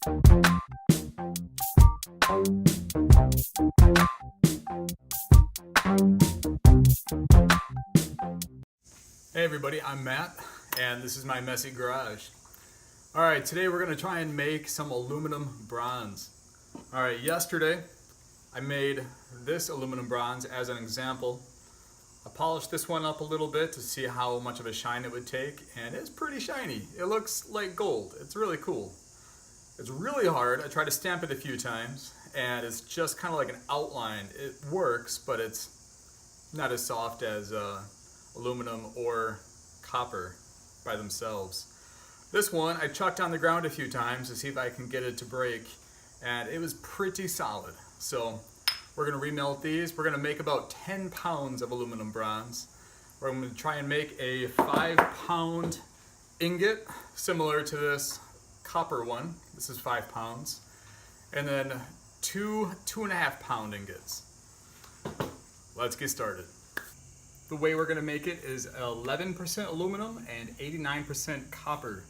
Hey everybody, I'm Matt, and this is my messy garage. Alright, today we're going to try and make some aluminum bronze. Alright, yesterday I made this aluminum bronze as an example. I polished this one up a little bit to see how much of a shine it would take, and it's pretty shiny. It looks like gold. It's really cool. It's really hard. I tried to stamp it a few times, and it's just kind of like an outline. It works, but it's not as soft as aluminum or copper by themselves. This one I chucked on the ground a few times to see if I can get it to break, and it was pretty solid. So we're going to remelt these. We're going to make about 10 pounds of aluminum bronze. We're going to try and make a 5-pound ingot similar to this copper one. This is 5 pounds. And then 2.5 pound ingots. Let's get started. The way we're going to make it is 11% aluminum and 89% copper.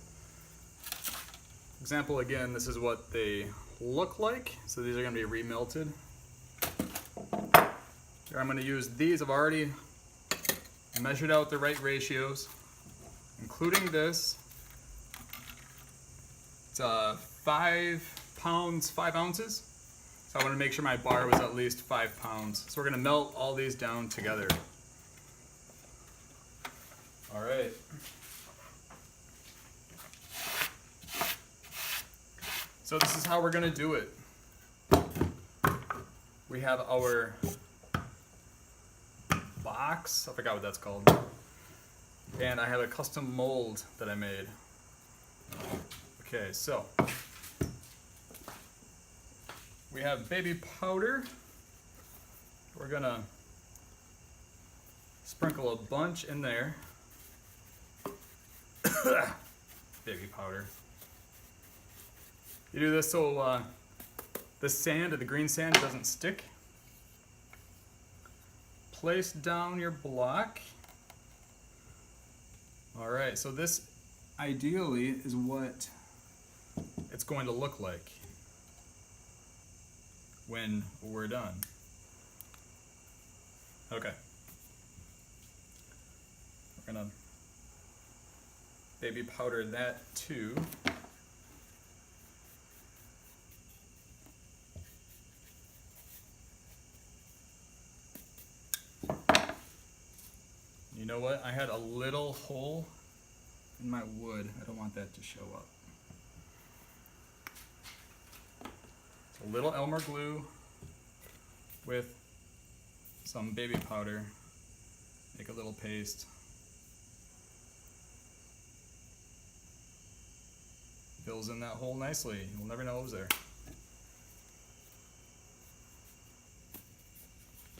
Example again, this is what they look like. So these are going to be remelted. Here I'm going to use these. I've already measured out the right ratios, including this. It's 5 pounds, 5 ounces. So I want to make sure my bar was at least 5 pounds. So we're going to melt all these down together. All right. So this is how we're going to do it. We have our box, I forgot what that's called. And I have a custom mold that I made. Okay, so we have baby powder. We're gonna sprinkle a bunch in there. Baby powder. You do this so the sand, or the green sand, doesn't stick. Place down your block. All right, so this ideally is what it's going to look like when we're done. Okay. We're gonna baby powder that too. You know what? I had a little hole in my wood. I don't want that to show up. So a little Elmer glue with some baby powder. Make a little paste. Fills in that hole nicely. You'll never know it was there.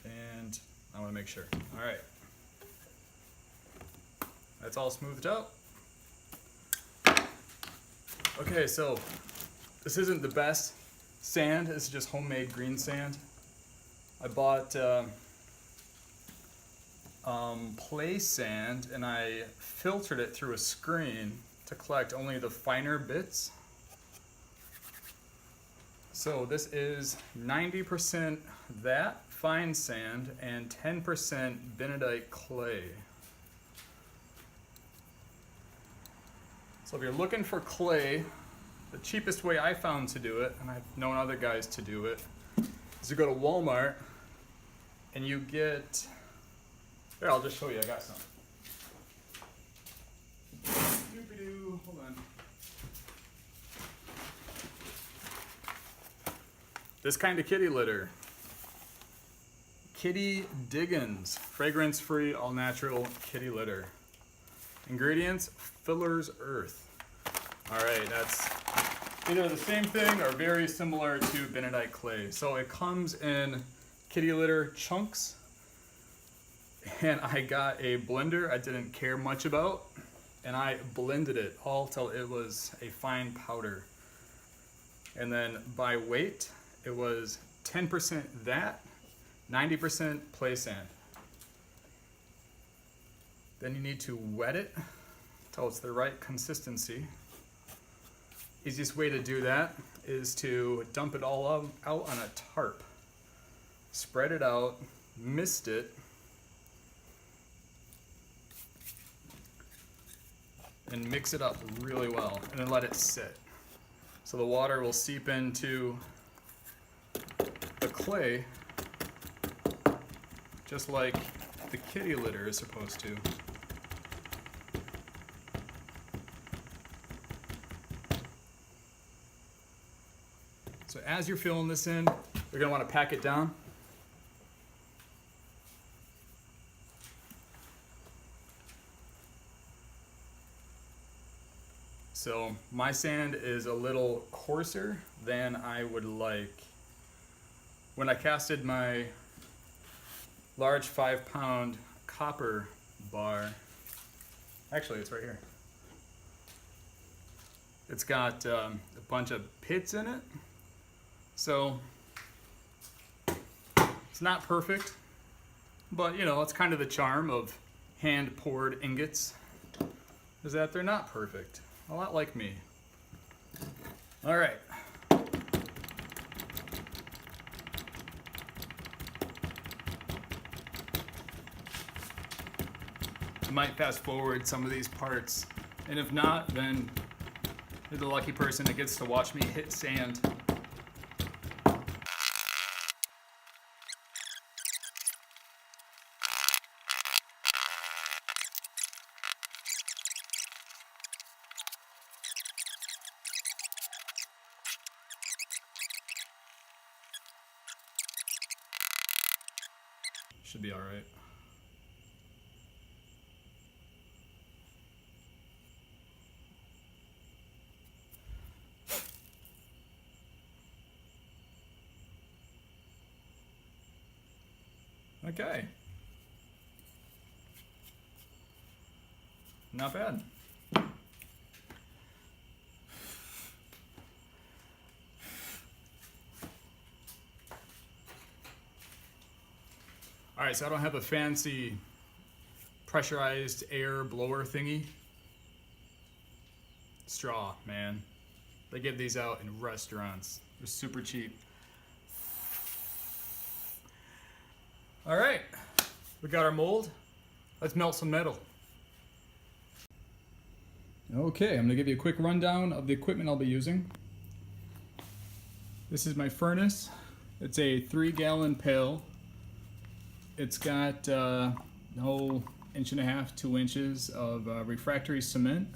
And I want to make sure. All right. That's all smoothed out. Okay, so this isn't the best sand. This is just homemade green sand. I bought play sand, and I filtered it through a screen to collect only the finer bits. So this is 90% that fine sand and 10% bentonite clay. So if you're looking for clay, the cheapest way I found to do it, and I've known other guys to do it, is you go to Walmart and you get, here, I'll just show you, I got some. Doopy-doo, hold on. This kind of kitty litter. Kitty Diggins, fragrance-free, all-natural kitty litter. Ingredients, Fuller's Earth. All right, that's either the same thing or very similar to bentonite clay. So it comes in kitty litter chunks, and I got a blender I didn't care much about, and I blended it all till it was a fine powder. And then by weight, it was 10% that, 90% play sand. Then you need to wet it till it's the right consistency. Easiest way to do that is to dump it all out on a tarp. Spread it out, mist it, and mix it up really well, and then let it sit. So the water will seep into the clay just like the kitty litter is supposed to. So as you're filling this in, you're going to want to pack it down. So my sand is a little coarser than I would like. When I casted my large 5-pound copper bar, actually it's right here. It's got a bunch of pits in it. So it's not perfect, but you know, it's kind of the charm of hand poured ingots, is that they're not perfect. A lot like me. All right. I might fast forward some of these parts, and if not, then you're the lucky person that gets to watch me hit sand. Should be all right. Okay. Not bad. All right, so I don't have a fancy pressurized air blower thingy. Straw, man. They give these out in restaurants. They're super cheap. All right, we got our mold. Let's melt some metal. Okay, I'm gonna give you a quick rundown of the equipment I'll be using. This is my furnace. It's a 3-gallon pail. It's got a whole 1.5 to 2 inches of refractory cement.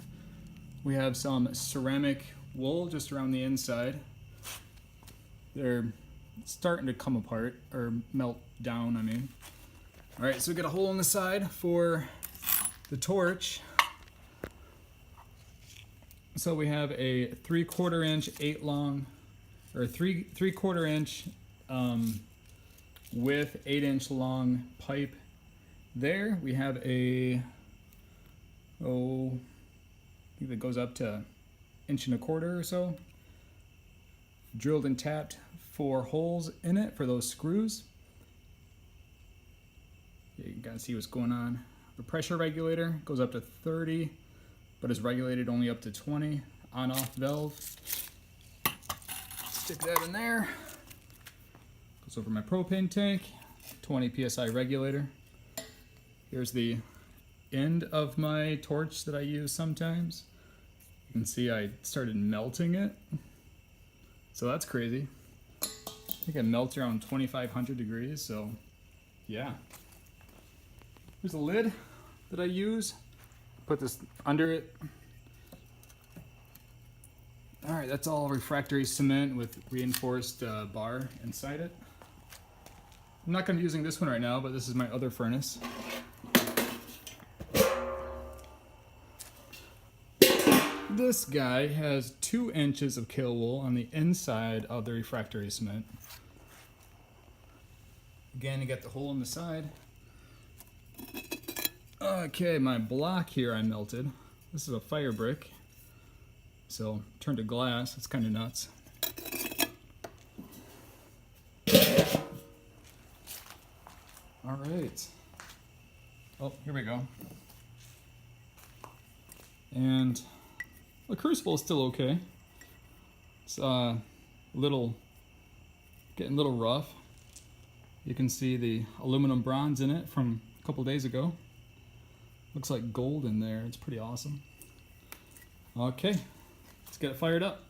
We have some ceramic wool just around the inside. They're starting to come apart, or melt down, I mean. All right, so we got a hole in the side for the torch. So we have a 3/4 inch, 8 long, or 3/4 inch with 8-inch long pipe. There we have a, I think that goes up to 1.25 inches or so. Drilled and tapped 4 holes in it for those screws. You can kind of see what's going on. The pressure regulator goes up to 30, but is regulated only up to 20. On-off valve. Stick that in there. Goes over my propane tank. 20 psi regulator. Here's the end of my torch that I use sometimes. You can see I started melting it. So that's crazy. I think it melts around 2,500 degrees, so yeah. There's a lid that I use. Put this under it. All right, that's all refractory cement with reinforced bar inside it. I'm not gonna be using this one right now, but this is my other furnace. This guy has 2 inches of kill wool on the inside of the refractory cement. Again, you got the hole in the side. Okay, my block here I melted. This is a fire brick. So, turned to glass. It's kind of nuts. All right. Oh, here we go. And the crucible is still okay. It's getting a little rough. You can see the aluminum bronze in it from a couple days ago. Looks like gold in there. It's pretty awesome. Okay, let's get it fired up.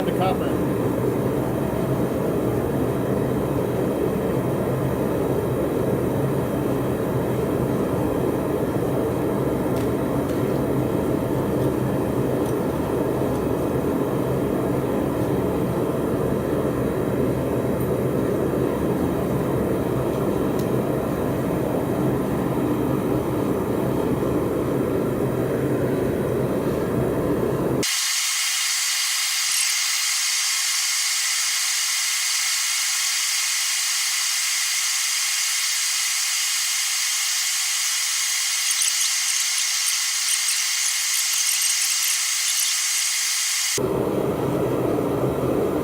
The copper.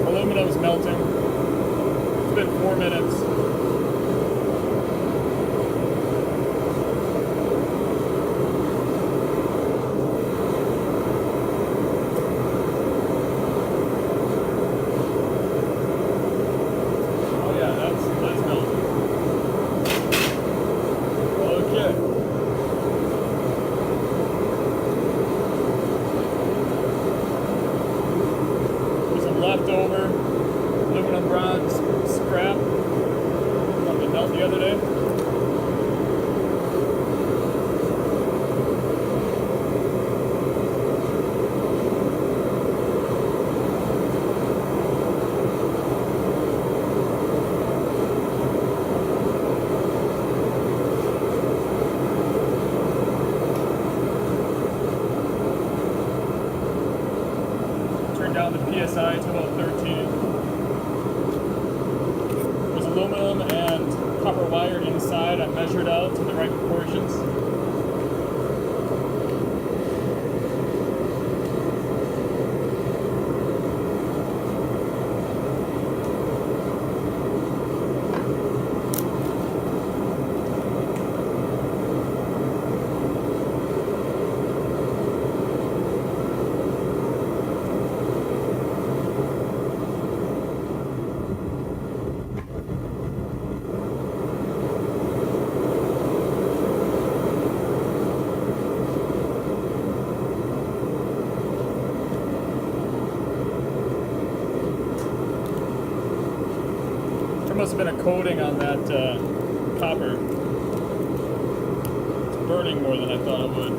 Aluminum's melting. It's been 4 minutes. Oh yeah, that's melting. Okay. There's some leftover aluminum bronze scrap from the melt the other day. Turn down the PSI to about 13. There's aluminum and copper wire inside. I measured out to the right proportions. There must have been a coating on that copper. It's burning more than I thought it would.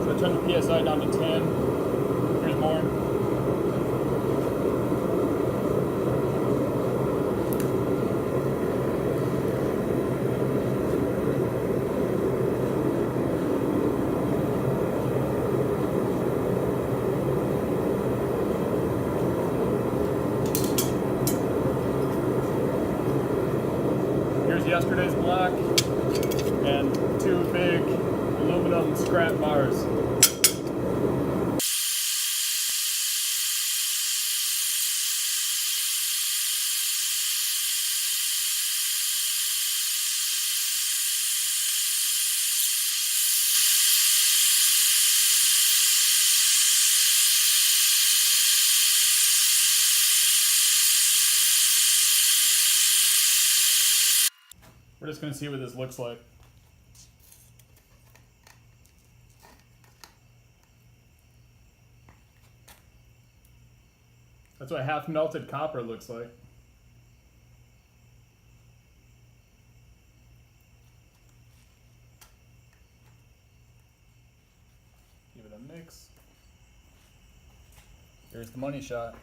So I turned the PSI down to 10. Here's more. Here's yesterday's block and 2 big aluminum scrap bars. We're just going to see what this looks like. That's what half melted copper looks like. Give it a mix. Here's the money shot.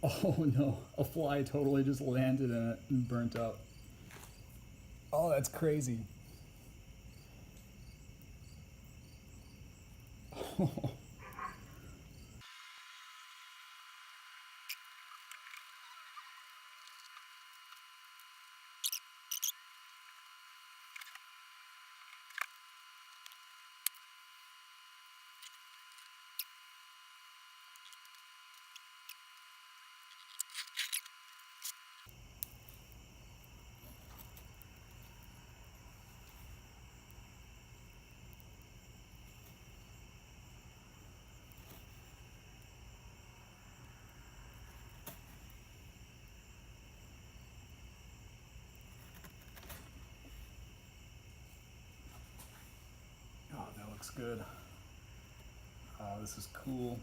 Oh no, a fly totally just landed in it and burnt up. Oh, that's crazy. Oh, that looks good. Oh, this is cool.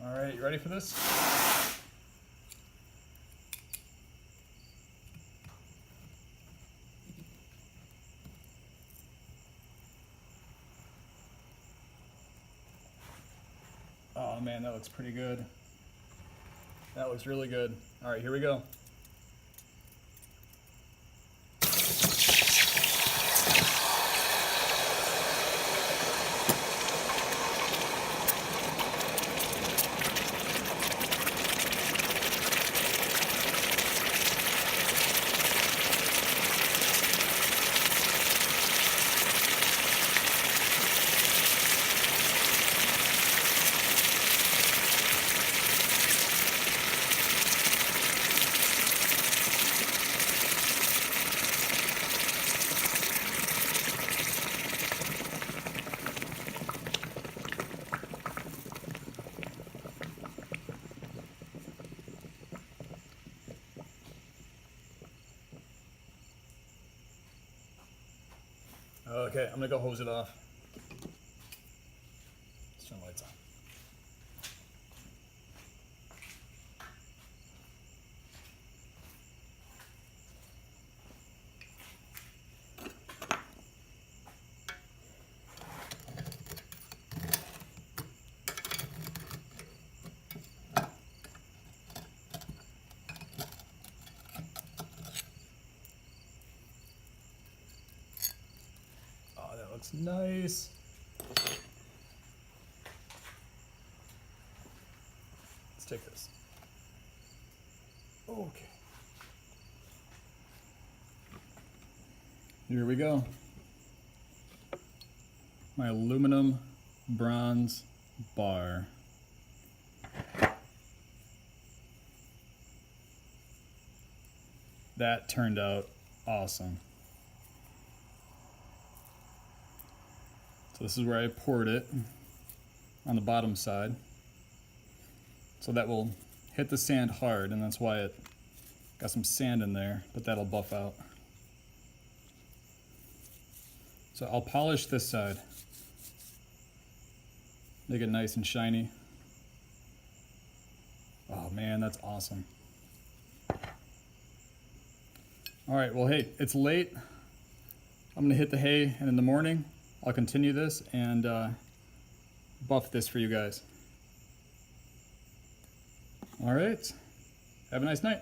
All right, you ready for this? Oh man, that looks pretty good. That looks really good. All right, here we go. Okay, I'm gonna go hose it off. Let's turn the lights on. Oh, that looks nice. Let's take this. Okay. Here we go. My aluminum bronze bar. That turned out awesome. So this is where I poured it on the bottom side. So that will hit the sand hard, and that's why it got some sand in there, but that'll buff out. So I'll polish this side. Make it nice and shiny. Oh man, that's awesome. All right, well, hey, it's late. I'm gonna hit the hay, and in the morning, I'll continue this and buff this for you guys. All right, have a nice night.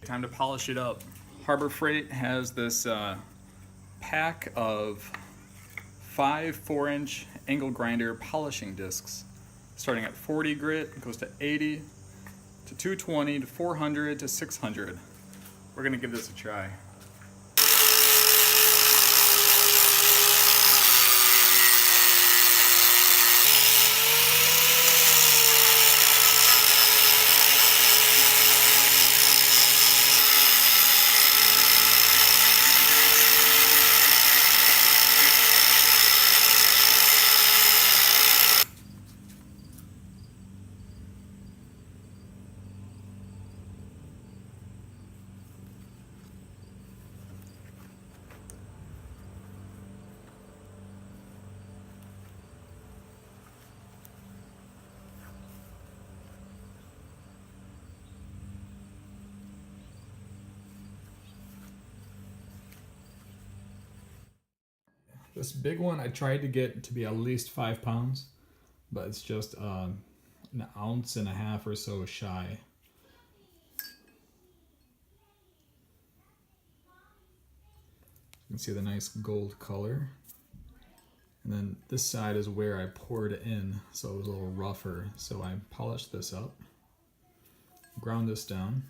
Time to polish it up. Harbor Freight has this pack of 5 4-inch angle grinder polishing discs, starting at 40 grit, goes to 80, to 220, to 400, to 600. We're gonna give this a try. This big one I tried to get to be at least 5 pounds, but it's just an ounce and a half or so shy. You can see the nice gold color. And then this side is where I poured it in, so it was a little rougher. So I polished this up, ground this down.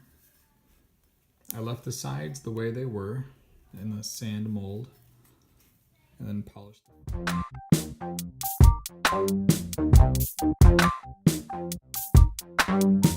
I left the sides the way they were in the sand mold, and then polished them.